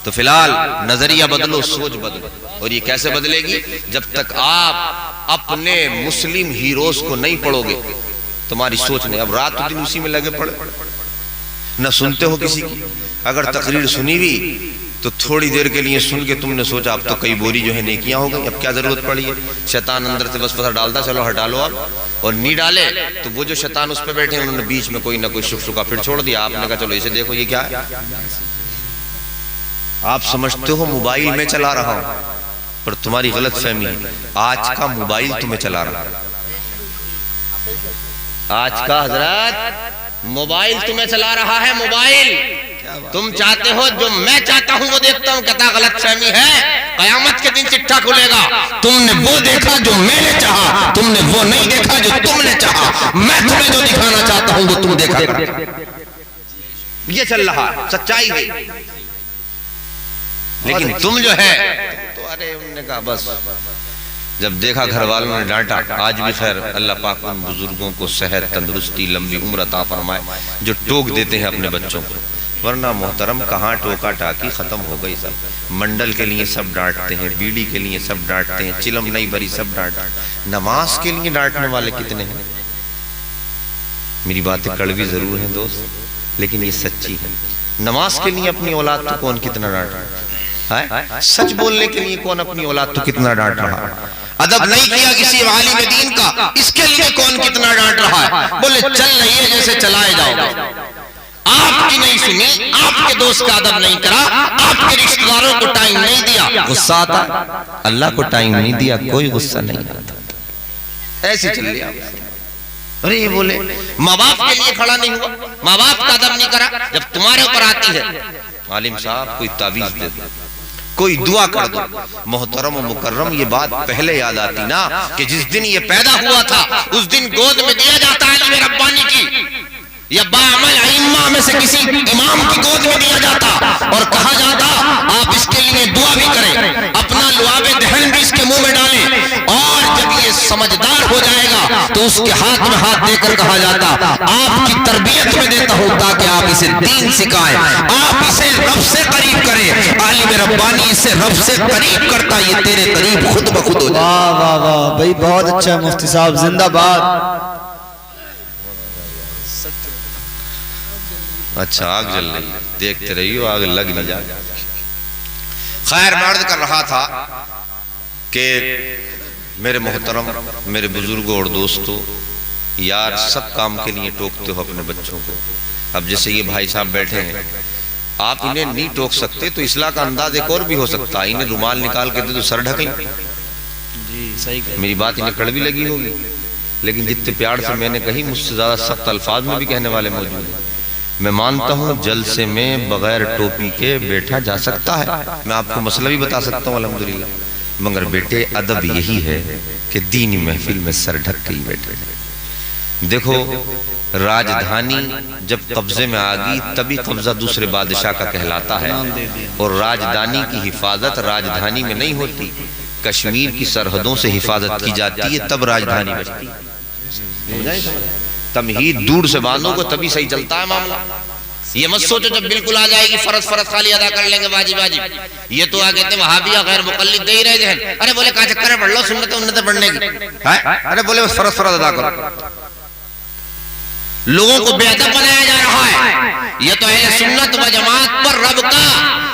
تو فی الحال نظریہ بدلو، سوچ بدلو. اور یہ کیسے بدلے گی؟ جب تک آپ اپنے مسلم ہیروز کو نہیں پڑھو گے تمہاری سوچ نہیں. اب رات دن اسی میں لگے پڑے، نہ سنتے ہو کسی کی. اگر تقریر سنی بھی تو تھوڑی دیر کے لیے سن کے تم نے سوچا اب تو کئی بوری جو ہے نیکیاں ہو گئی، اب کیا ضرورت پڑی ہے. شیطان اندر سے وسوسہ ڈالتا، چلو ہٹا لو آپ. اور نہیں ڈالے تو وہ جو شیطان اس پہ بیٹھے ہیں انہوں نے بیچ میں کوئی نہ کوئی شکشکا پھر چھوڑ دیا. آپ نے کہا چلو اسے دیکھو یہ کیا ہے. آپ سمجھتے ہو موبائل میں چلا رہا ہوں، پر تمہاری غلط فہمی ہے. آج کا موبائل تمہیں چلا رہا ہے. آج کا حضرات موبائل تمہیں چلا رہا ہے. موبائل تم چاہتے ہو جو میں چاہتا ہوں وہ دیکھتا ہوں، کہتا غلط فہمی ہے. قیامت کے دن چٹھا کھلے گا، تم نے وہ دیکھا جو میں نے چاہا، تم نے وہ نہیں دیکھا جو تم نے چاہا. میں تمہیں جو دکھانا چاہتا ہوں وہ تم دیکھا. یہ چل رہا ہے، سچائی ہے. لیکن تم جو ہے تو ارے انہوں نے کہا بس. جب دیکھا گھر والوں نے ڈانٹا. آج بھی خیر اللہ پاک ان بزرگوں کو صحت، تندرستی، لمبی عمر عطا فرمائے جو ٹوک دیتے ہیں اپنے بچوں کو. ورنہ محترم کہاں ٹوکا ٹاکی ختم ہو گئی. سب منڈل کے لیے سب ڈانٹتے ہیں، بیڑی کے لیے سب ڈانٹتے ہیں، چلم نہیں بھری سب ڈانٹتے ہیں. نماز کے لیے ڈانٹنے والے کتنے ہیں؟ میری باتیں کڑوی ضرور ہیں دوست، لیکن یہ سچی ہے. نماز کے لیے اپنی اولاد کو کون کتنا ڈانٹ رہا ہے؟ سچ بولنے کے لیے کون اپنی اولاد کو کتنا ڈانٹ رہا ہے؟ ادب نہیں کیا کسی عالم دین کا، اس کے لیے کون کتنا ڈانٹ رہا ہے؟ بولے چل رہی ہے جیسے چلائے جاؤ. آپ کی نہیں سنی، آپ کے دوست کا ادب نہیں کرا، آپ کے رشتہ داروں کو ٹائم نہیں دیا، غصہ آتا. اللہ کو ٹائم نہیں دیا کوئی غصہ نہیں آتا. ایسی چل رہی. ارے یہ بولے ماں باپ کے لیے کھڑا نہیں ہوا، ماں باپ کا ادب نہیں کرا. جب تمہارے اوپر آتی ہے عالم صاحب کوئی تعویذ دے دو، کوئی دعا کر دو. محترم و مکرم یہ بات پہلے یاد آتی نا کہ جس دن یہ پیدا ہوا تھا اس دن گود میں دیا جاتا عالم ربانی کی یا باعمل ائمہ میں سے کسی امام کی گود میں دیا جاتا اور کہا جاتا آپ اس کے لیے دعا بھی کریں، اپنا لعاب دہن بھی اس کے منہ میں ڈالیں، اور جب یہ سمجھدار ہو جائے گا تو اس کے ہاتھ میں ہاتھ دے کر کہا جاتا آپ کی تربیت میں دیتا ہوں تاکہ آپ اسے دین سکھائیں، آپ اسے رب سے قریب کریں. عالم ربانی اسے رب سے قریب کرتا، یہ تیرے قریب خود بخود ہو جائے. واہ واہ واہ بھائی، بہت اچھا مفتی صاحب، زندہ باد. اچھا آگ جل رہی ہے، دیکھتے رہی ہو آگ لگ نہ جائے. خیر میں عرض کر رہا تھا کہ میرے محترم، میرے بزرگوں اور دوستوں، یار سب کام کے لیے ٹوکتے ہو اپنے بچوں کو. اب جیسے یہ بھائی صاحب بیٹھے ہیں، آپ انہیں نہیں ٹوک سکتے تو اصلاح کا انداز ایک اور بھی ہو سکتا ہے، انہیں رومال نکال کے دے تو سر ڈھک لیں. میری بات انہیں کڑوی لگی ہوگی، لیکن جتنے پیار سے میں نے کہی مجھ سے زیادہ سخت الفاظ میں بھی کہنے والے موجود ہیں. میں مانتا ہوں جلسے میں بغیر ٹوپی کے بیٹھا جا سکتا ہے، میں آپ کو مسئلہ بھی بتا سکتا ہوں الحمدللہ، مگر بیٹے ادب یہی ہے کہ دینی محفل میں سر ڈھک کے ہی بیٹھے. دیکھو راجدھانی جب قبضے میں آگئی تبھی قبضہ دوسرے بادشاہ کا کہلاتا ہے، اور راجدھانی کی حفاظت راجدھانی میں نہیں ہوتی، کشمیر کی سرحدوں سے حفاظت کی جاتی ہے تب راجدھانی بچتی. تمہید دور سے باندھو کو تبھی صحیح چلتا ہے معاملہ. یہ مت سوچو جب بالکل آ جائے گی فرض خالی ادا کر لیں گے واجب واجب. یہ تو آ کہتے ہیں وہابیہ غیر مقلد دے ہی رہے ذہن. ارے بولے کہاں چکر ہے پڑھ لو سنت پڑھنے کی، ارے بولے بس فرض ادا کرو. لوگوں کو بے ادب بنایا جا رہا ہے. یہ تو ہے سنت و جماعت پر رب کا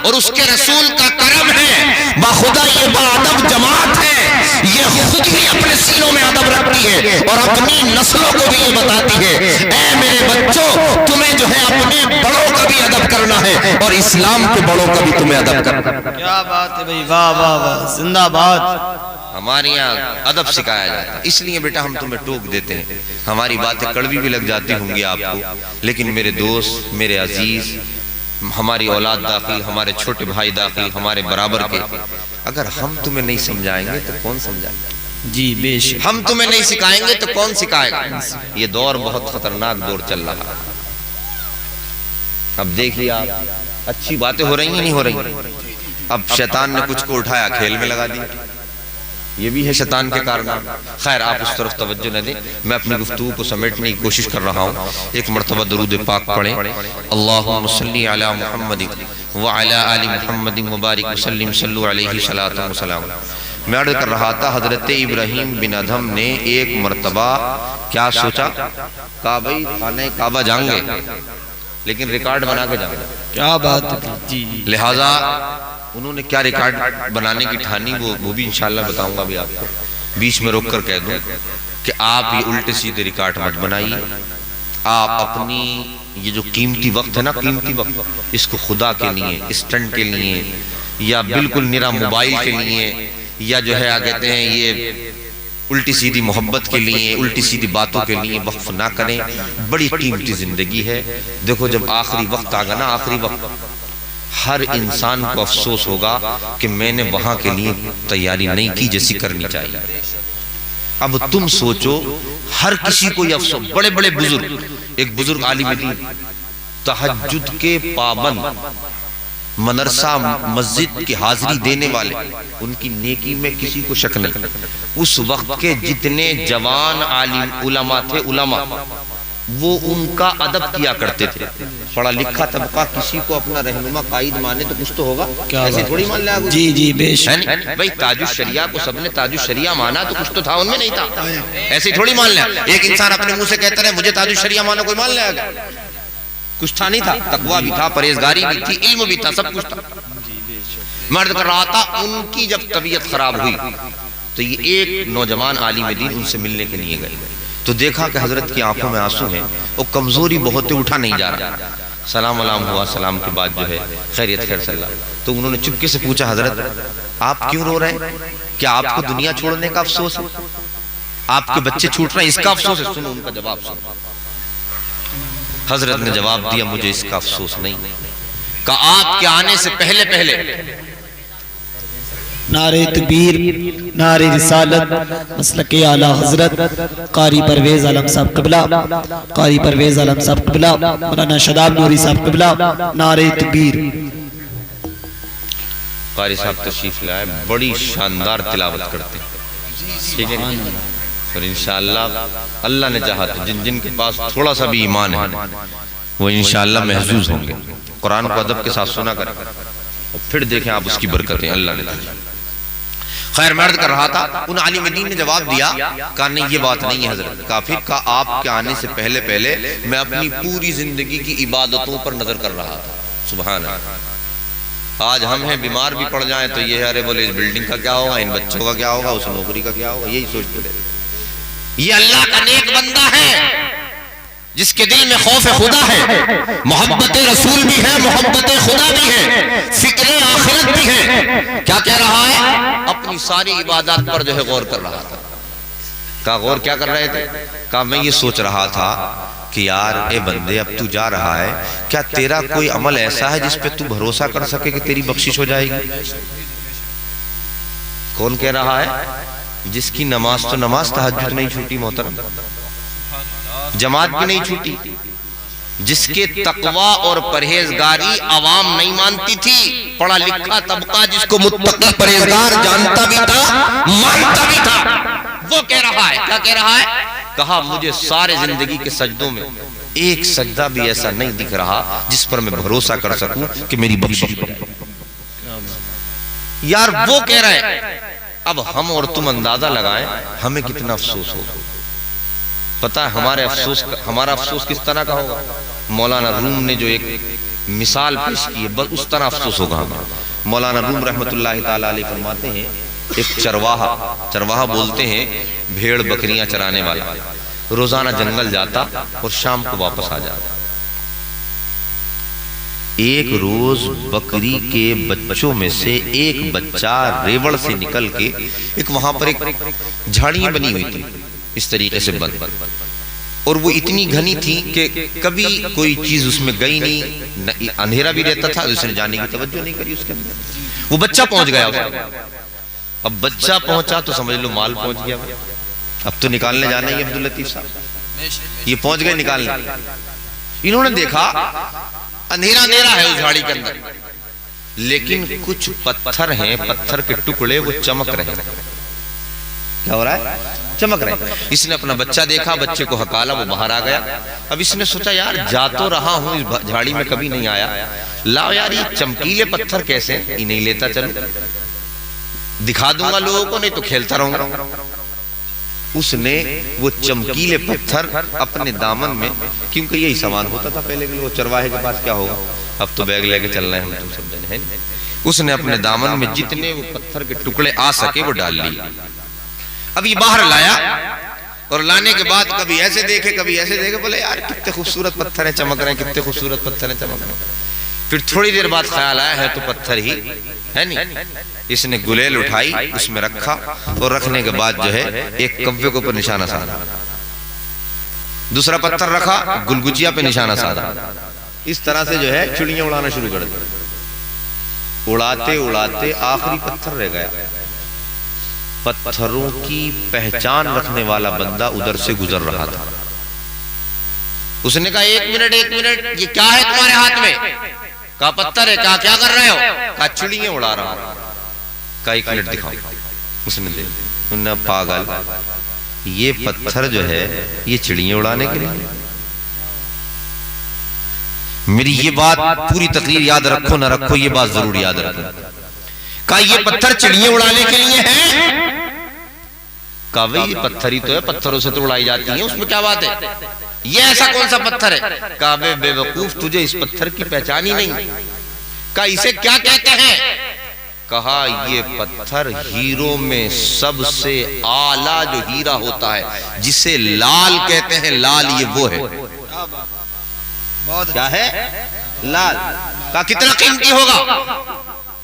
اور اس کے رسول کا کرم ہے. باخدا یہ با ادب جماعت ہے، یہ خود بھی اپنے سینوں میں ادب رکھتی ہے اور اپنی نسلوں کو بھی یہ بتاتی ہے اے میرے بچوں تمہیں جو ہے اپنے بڑوں کا بھی ادب کرنا ہے اور اسلام کے بڑوں کا بھی تمہیں ادب کرنا ہے. کیا بات ہے بھائی، واہ واہ واہ، زندہ باد. ہمارے یہاں ادب سکھایا جاتا ہے، اس لیے بیٹا ہم تمہیں ٹوک دیتے ہیں. ہماری باتیں کڑوی بھی لگ جاتی ہوں گی آپ کو، لیکن میرے دوست، میرے عزیز، ہماری اولاد داخل، ہمارے چھوٹے بھائی داخل، ہمارے برابر کے، اگر ہم تمہیں نہیں سمجھائیں گے تو کون سمجھائیں گے؟ جی بے شک. ہم تمہیں نہیں سکھائیں گے تو کون سکھائے گا؟ یہ دور بہت خطرناک دور چل رہا ہے. اب دیکھیے آپ، اچھی باتیں ہو رہی ہیں نہیں ہو رہی؟ اب شیطان نے کچھ کو اٹھایا کھیل میں لگا دیا، یہ بھی ہے شیطان کے کارنام. خیر آپ اس طرف توجہ نہ دیں، میں اپنی گفتگو کو سمیٹنے کی کوشش کر رہا ہوں. ایک مرتبہ درود پاک پڑھیں. اللہم صلی علی محمد وعلی آل محمد مبارک وسلم صلو علیہ صلاۃ و سلام۔ میں عرض کر رہا تھا حضرت ابراہیم بن ادھم نے ایک مرتبہ کیا سوچا، کہا بھائی خانہ کعبہ جائیں گے لیکن ریکارڈ بنا کے جائیں گے۔ کیا بات ہے جی۔ لہٰذا انہوں نے کیا ریکارڈ بنانے کی ٹھانی وہ بھی انشاءاللہ بتاؤں گا بھی آپ کو، بیچ میں روک کر کہہ دوں کہ آپ یہ الٹے سیدھے ریکارڈ مت بنائیے، آپ اپنی یہ جو قیمتی وقت ہے نا، قیمتی وقت اس کو خدا کے لیے، اسٹنٹ کے لیے یا بالکل نرا موبائل کے لیے یا جو ہے کہتے ہیں یہ الٹی سیدھی محبت کے لیے، الٹی سیدھی باتوں کے لیے وقف نہ کریں۔ بڑی قیمتی زندگی ہے۔ دیکھو جب آخری وقت آگا نا، آخری وقت ہر انسان کو افسوس ہوگا کہ میں نے وہاں کے لیے تیاری نہیں کی جیسی کرنی چاہیے۔ اب تم سوچو ہر کسی کو یہ افسوس، بڑے بڑے بزرگ، ایک بزرگ عالم دین تہجد کے پابند، مدرسہ مسجد کی حاضری دینے والے، ان کی نیکی میں کسی کو شک نہیں۔ اس وقت کے جتنے جوان عالم علماء تھے، علماء وہ ان کا ادب کیا کرتے تھے۔ پڑھا لکھا طبقہ کسی کو اپنا رہنما قائد مانے تو کچھ تو ہوگا، ایسے تھوڑی مان لیا جی جے بے شک بھائی تاج الشریعہ کو سب نے تاج الشریعہ مانا تو کچھ تو تھا ان میں، نہیں تھا ایسے تھوڑی مان لیا۔ ایک انسان اپنے منہ سے کہتا رہے مجھے تاج الشریعہ مانو، کوئی مان لیا گا؟ کچھ تھا نہیں تھا، تقویٰ بھی تھا، پرہیزگاری بھی تھی، علم بھی تھا، سب کچھ تھا۔ مرد کر رہا تھا ان کی جب طبیعت خراب ہوئی تو یہ ایک نوجوان عالم دین ان سے ملنے کے لیے گئے تو دیکھا کہ حضرت کی آنکھوں میں آنسو ہیں، وہ کمزوری بہت ہے، اٹھا نہیں جا رہا۔ سلام علام ہوا، سلام کے بعد جو ہے خیریت خیر صلی اللہ، تو انہوں نے چپکے سے پوچھا حضرت آپ کیوں رو رہے ہیں؟ کیا آپ کو دنیا چھوڑنے کا افسوس ہے؟ آپ کے بچے چھوٹ رہے ہیں اس کا افسوس ہے؟ سنو ان کا جواب سنو۔ حضرت نے جواب دیا مجھے اس کا افسوس نہیں، کہا آپ کے آنے سے پہلے پہلے نعرہ تکبیر، نعرہ رسالت، مسلک اعلی حضرت قاری پرویز عالم صاحب قبلہ، قاری پرویز عالم صاحب قبلہ، مولانا شاداب نوری صاحب قبلہ، نعرہ تکبیر۔ قاری صاحب تشریف لائے، بڑی شاندار تلاوت کرتے ہیں، ٹھیک ہے، اور انشاءاللہ اللہ نے چاہا تو جن جن کے پاس تھوڑا سا بھی ایمان ہے وہ انشاءاللہ محظوظ ہوں گے۔ قرآن کو ادب کے ساتھ سنا کریں اور پھر دیکھیں آپ اس کی برکتیں اللہ نے دی۔ خیر مرد کر رہا تھا، ان عالم دین نے جواب دیا، کہا نہیں یہ بات نہیں ہے حضرت، کافر کا آپ کے آنے سے پہلے پہلے میں اپنی پوری زندگی کی عبادتوں پر نظر کر رہا تھا۔ سبحان اللہ۔ آج ہم ہیں بیمار بھی پڑ جائیں تو یہ ہے ارے بولے اس بلڈنگ کا کیا ہوگا، ان بچوں کا کیا ہوگا، اس نوکری کا کیا ہوگا، یہی سوچتے رہے۔ یہ اللہ کا نیک بندہ ہے جس کے دل میں خوف خدا ہے، محبت رسول بھی ہے، محبت خدا بھی ہے، فکر آخرت بھی ہے۔ کیا کہہ رہا ہے؟ اپنی ساری عبادات پر جو ہے غور کر رہا تھا۔ کہا غور کیا کر رہے تھے؟ کہا میں یہ سوچ رہا تھا کہ یار اے بندے اب تو جا رہا ہے، کیا تیرا کوئی عمل ایسا ہے جس پہ تو بھروسہ کر سکے کہ تیری بخشش ہو جائے گی؟ کون کہہ رہا ہے؟ جس کی نماز تو نماز تہجد نہیں چھوٹی محترم، جماعت بھی نہیں چھوٹی، جس کے تقوی اور پرہیزگاری عوام نہیں مانتی تھی، پڑھا لکھا طبقہ جس کو متقی پرہیزگار جانتا بھی تھا، مانتا بھی تھا، وہ کہہ رہا ہے، کیا کہہ رہا ہے؟ کہا مجھے سارے زندگی کے سجدوں میں ایک سجدہ بھی ایسا نہیں دکھ رہا جس پر میں بھروسہ کر سکوں کہ میری بخشش ہو جائے۔ یار وہ کہہ رہے ہیں، اب ہم اور تم اندازہ لگائیں ہمیں کتنا افسوس ہوگا۔ پتہ ہے ہمارا افسوس کس طرح کا ہوگا؟ مولانا روم نے جو ایک مثال پیش کی ہے بس اس طرح افسوس ہوگا ہمیں۔ مولانا روم رحمت اللہ تعالیٰ علیہ فرماتے ہیں ایک چرواہا بولتے ہیں بھیڑ بکریاں چرانے والا، روزانہ جنگل جاتا اور شام کو واپس آ جاتا۔ ایک روز بکری کے بچوں میں سے ایک بچہ ریوڑ سے نکل کے ایک وہاں پر ایک جھاڑیاں بنی ہوئی تھی اس طریقے سے بند، اور وہ اتنی گھنی تھی کہ کبھی کوئی چیز اس میں گئی نہیں، اندھیرا بھی رہتا تھا، اس نے جانے کی توجہ نہیں کری اس کے اندر۔ وہ بچہ پہنچ گیا، اب بچہ پہنچا تو سمجھ لو مال پہنچ گیا، اب تو نکالنے جانا ہی عبداللطیف صاحب، یہ پہنچ گئے نکالنے۔ انہوں نے دیکھا اندھیرا ہے اس جھاڑی کے اندر، لیکن کچھ پتھر ہیں، پتھر کے ٹکڑے وہ چمک رہے ہیں۔ کیا ہو رہا ہے؟ چمک رہے ہیں۔ اس نے اپنا بچہ دیکھا، بچے کو ہکالا، وہ باہر آ گیا۔ اب اس نے سوچا یار جا تو رہا ہوں اس جھاڑی میں کبھی نہیں آیا، لاؤ یار یہ چمکیلے پتھر کیسے ہیں، انہیں لیتا چلو، دکھا دوں گا لوگوں کو، نہیں تو کھیلتا رہوں گا۔ اس نے وہ چمکیلے پتھر اپنے دامن میں، کیونکہ یہی سامان ہوتا تھا پہلے کے لوگ، چرواہے کے پاس کیا ہوگا، اب تو بیگ لے کے چل رہے ہیں ہم، تم سب جنے ہیں۔ اس نے اپنے دامن میں جتنے وہ پتھر کے ٹکڑے آ سکے وہ ڈال لیے۔ اب یہ باہر لایا، اور لانے کے بعد کبھی ایسے دیکھے کبھی ایسے دیکھے، بولے یار کتنے خوبصورت پتھر ہیں چمک رہے ہیں، کتنے خوبصورت پتھر ہیں چمک رہے ہیں۔ پھر تھوڑی دیر بعد خیال آیا ہے تو پتھر ہی ہے نہیں، اس نے گلیل اٹھائی، اس میں رکھا، اور رکھنے کے بعد جو ہے ایک کوے کے اوپر نشانہ سادھا، دوسرا پتھر رکھا گلگچیا پہ نشانہ سادھا، اس طرح سے جو ہے چڑیاں اڑانا شروع کر دی۔ اڑاتے اڑاتے آخری پتھر رہ گیا، پتھروں کی پہچان رکھنے والا بندہ ادھر سے گزر رہا تھا۔ اس نے کہا ایک منٹ یہ کیا ہے تمہارے ہاتھ میں؟ کہا پتھر ہے۔ کہا کیا کر رہے ہو؟ کہا چڑیاں اڑا رہا ہوں۔ کہا ایک منٹ دکھاؤ۔ اس نے دیکھا، انہوں نے پاگل، یہ پتھر جو ہے یہ چڑیاں اڑانے کے لیے؟ میری یہ بات پوری تقریر یاد رکھو نہ رکھو، یہ بات ضرور یاد رکھو۔ کہا یہ پتھر چڑیاں اڑانے کے لیے ہے؟ کہا بھئی یہ پتھر ہی تو ہے، پتھروں سے تو اڑائی جاتی ہیں، اس میں کیا بات ہے؟ یہ ایسا کون سا پتھر ہے؟ کہا بے وقوف، تجھے اس پتھر کی پہچان ہی نہیں۔ کہا اسے کیا کہتے ہیں؟ کہا یہ پتھر ہیروں میں سب سے اعلیٰ جو ہیرا ہوتا ہے جسے لال کہتے ہیں، لال یہ وہ ہے۔ کیا ہے؟ لال۔ کہا کتنا قیمتی ہوگا؟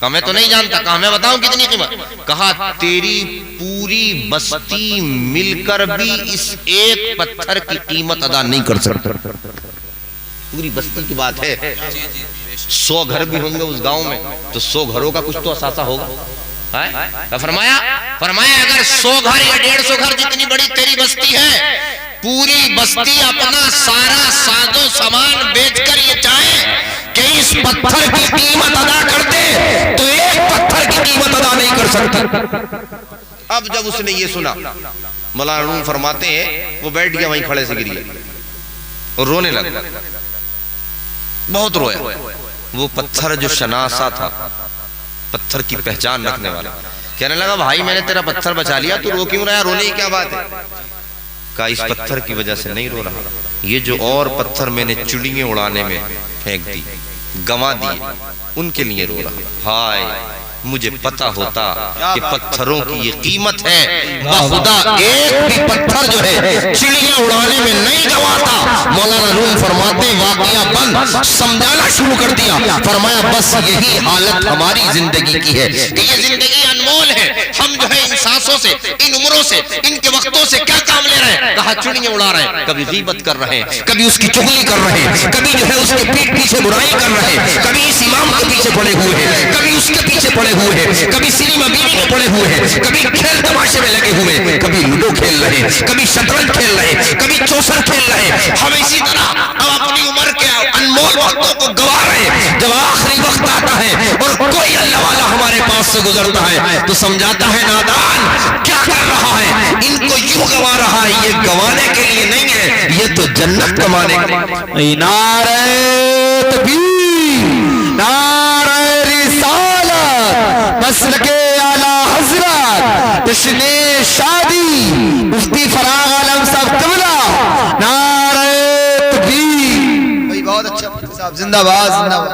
کہا میں تو نہیں جانتا۔ کہا میں بتاؤں کتنی قیمت؟ کہا تیری پوری بستی مل کر بھی اس ایک پتھر کی قیمت ادا نہیں کر سکتا۔ پوری بستی کی بات ہے، 100 گھر بھی ہوں گے اس گاؤں میں تو 100 گھروں کا کچھ تو اثاثہ ہوگا۔ فرمایا اگر 100 گھر یا 150 گھر جتنی بڑی تیری بستی ہے، پوری بستی اپنا سارا ساز و سامان بیچ کر یہ چاہے کہ اس پتھر کی قیمت ادا کر دے تو ایک پتھر کی قیمت ادا نہیں کر سکتا۔ اب جب اس نے یہ سنا، مولانا روم فرماتے ہیں وہ بیٹھ گیا وہیں کھڑے سے گر گیا اور رونے لگا، بہت رویا۔ وہ پتھر جو شناسا تھا، پتھر کی پہچان رکھنے والا، کہنے لگا بھائی میں نے تیرا پتھر بچا لیا، تو رو کیوں رہا؟ رونے کی کیا بات ہے؟ کہا اس پتھر کی وجہ سے نہیں رو رہا، یہ جو اور پتھر میں نے چڑیاں اڑانے میں پھینک دی، گنوا دیے، ان کے لیے رو رہا۔ ہائے مجھے پتا ہوتا کہ پتھروں کی یہ قیمت ہے، بخدا ایک بھی پتھر جو ہے چڑیاں اڑانے میں نہیں گواتا۔ مولانا روم فرماتے واقعہ بند سمجھانا شروع کر دیا، فرمایا بس یہی حالت ہماری زندگی کی ہے کہ یہ زندگی انمول ہے، ہم جو ہے ان سانسوں سے، ان عمروں سے، ان کے وقتوں سے کیا کام لے رہے ہیں؟ کہا چڑیاں اڑا رہے ہیں، کبھی غیبت کر رہے ہیں، کبھی اس کی چغلی کر رہے ہیں، کبھی جو ہے اس کے پیٹ پیچھے برائی کر رہے ہیں، کبھی اس امام کے پیچھے پڑے ہوئے ہیں، کبھی اس کے پیچھے پڑے ہوئے ہیں، کبھی سینما بیوی میں پڑے ہوئے ہیں، کبھی کھیل تماشے میں لگے ہوئے ہیں، کبھی لوڈو کھیل رہے ہیں، کبھی شطرنج کھیل رہے ہیں، کبھی چوسر کھیل رہے ہیں۔ ہم اسی طرح اب اپنی عمر کے انمول وقتوں کو گوا رہے ہیں۔ جب آخری وقت آتا ہے اور کوئی اللہ والا ہمارے پاس سے گزرتا ہے تو سمجھاتا ہے نادان کیا کر رہا ہے، ان کو یوں گوا رہا ہے، یہ گوانے کے لیے نہیں ہے، یہ تو جنت کمانے کے لیے۔ نعرہ تکبیر، نعرہ رسالت، مسلک اعلی حضرت، جشن شادی مفتی فراغ عالم صاحب قبلہ، نعرہ تکبیر۔ بھائی بہت اچھا صاحب، زندہ باد زندہ باد۔